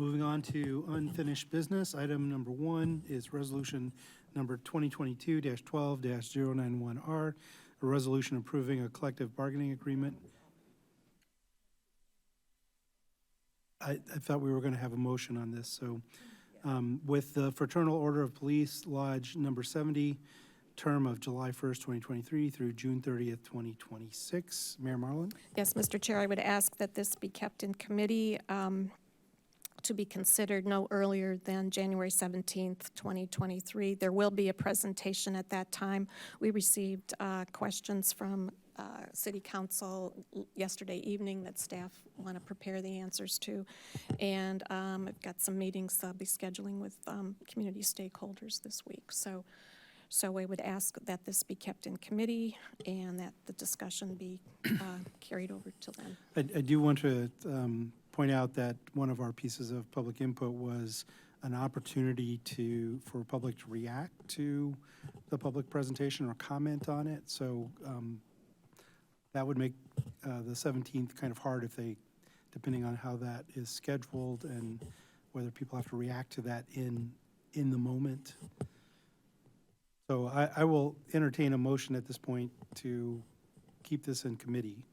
Moving on to unfinished business, item number 1 is resolution number 2022-12-091R, a resolution approving a collective bargaining agreement. I thought we were going to have a motion on this, so with the Fraternal Order of Police Lodge number 70, term of July 1st, 2023 through June 30th, 2026. Mayor Marlin? Yes, Mr. Chair, I would ask that this be kept in committee to be considered no earlier than January 17th, 2023. There will be a presentation at that time. We received questions from City Council yesterday evening that staff want to prepare the answers to. And I've got some meetings I'll be scheduling with community stakeholders this week. So I would ask that this be kept in committee and that the discussion be carried over to them. I do want to point out that one of our pieces of public input was an opportunity for public to react to the public presentation or comment on it. So that would make the 17th kind of hard if they, depending on how that is scheduled and whether people have to react to that in the moment. So I will entertain a motion at this point to keep this in committee.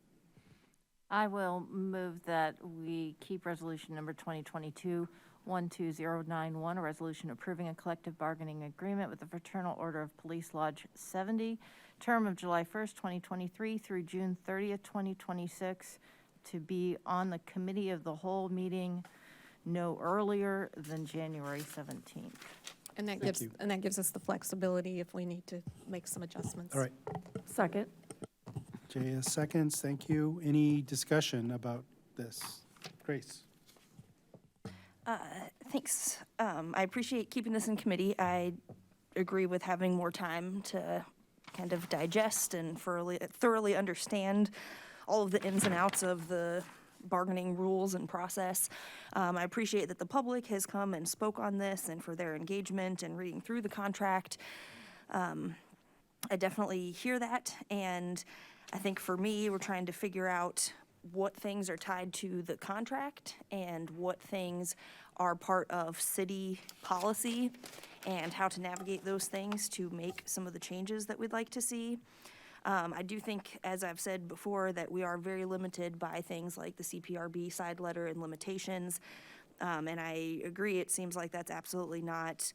I will move that we keep resolution number 2022-12091, a resolution approving a collective bargaining agreement with the Fraternal Order of Police Lodge 70, term of July 1st, 2023 through June 30th, 2026, to be on the committee of the whole meeting no earlier than January 17th. And that gives us the flexibility if we need to make some adjustments. All right. Second. JS seconds. Thank you. Any discussion about this? Grace? Thanks. I appreciate keeping this in committee. I agree with having more time to kind of digest and thoroughly understand all of the ins and outs of the bargaining rules and process. I appreciate that the public has come and spoke on this and for their engagement and reading through the contract. I definitely hear that, and I think for me, we're trying to figure out what things are tied to the contract and what things are part of city policy and how to navigate those things to make some of the changes that we'd like to see. I do think, as I've said before, that we are very limited by things like the CPRB side letter and limitations. And I agree, it seems like that's absolutely not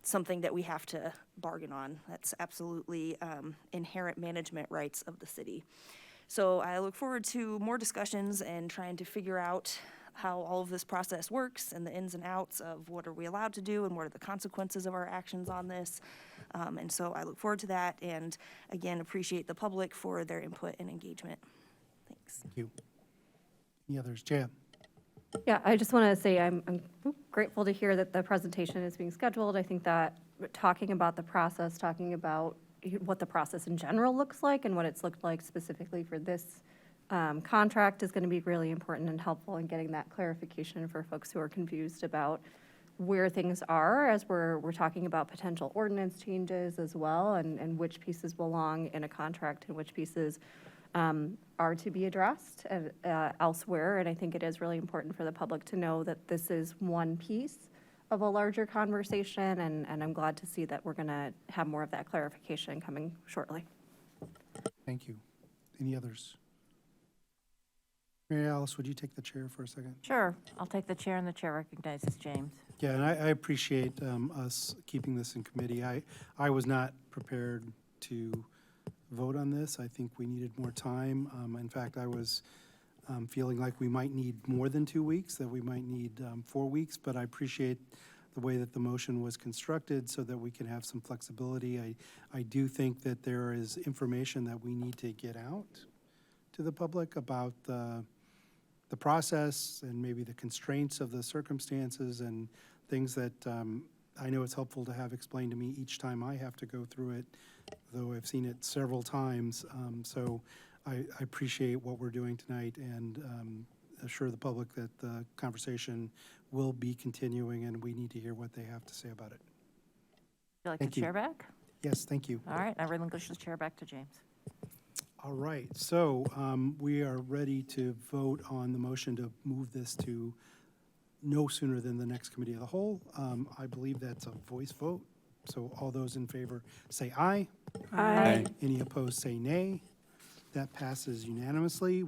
something that we have to bargain on. That's absolutely inherent management rights of the city. So I look forward to more discussions and trying to figure out how all of this process works and the ins and outs of what are we allowed to do and what are the consequences of our actions on this. And so I look forward to that, and again, appreciate the public for their input and engagement. Thanks. Thank you. Any others? Jan? Yeah, I just want to say I'm grateful to hear that the presentation is being scheduled. I think that talking about the process, talking about what the process in general looks like and what it's looked like specifically for this contract is going to be really important and helpful in getting that clarification for folks who are confused about where things are as we're talking about potential ordinance changes as well, and which pieces belong in a contract and which pieces are to be addressed elsewhere. And I think it is really important for the public to know that this is one piece of a larger conversation, and I'm glad to see that we're going to have more of that clarification coming shortly. Thank you. Any others? Mary Alice, would you take the chair for a second? Sure. I'll take the chair, and the chair recognizes James. Yeah, and I appreciate us keeping this in committee. I was not prepared to vote on this. I think we needed more time. In fact, I was feeling like we might need more than 2 weeks, that we might need 4 weeks, but I appreciate the way that the motion was constructed so that we can have some flexibility. I do think that there is information that we need to get out to the public about the process and maybe the constraints of the circumstances and things that I know it's helpful to have explained to me each time I have to go through it, though I've seen it several times. So I appreciate what we're doing tonight and assure the public that the conversation will be continuing and we need to hear what they have to say about it. Would you like Thank the you. chair back? Yes, thank you. All right, I relinquish the chair back to James. All right, so we are ready to vote on the motion to move this to no sooner than the next committee of the whole. I believe that's a voice vote. So all those in favor say aye. Aye. Any opposed say nay. That passes unanimously. We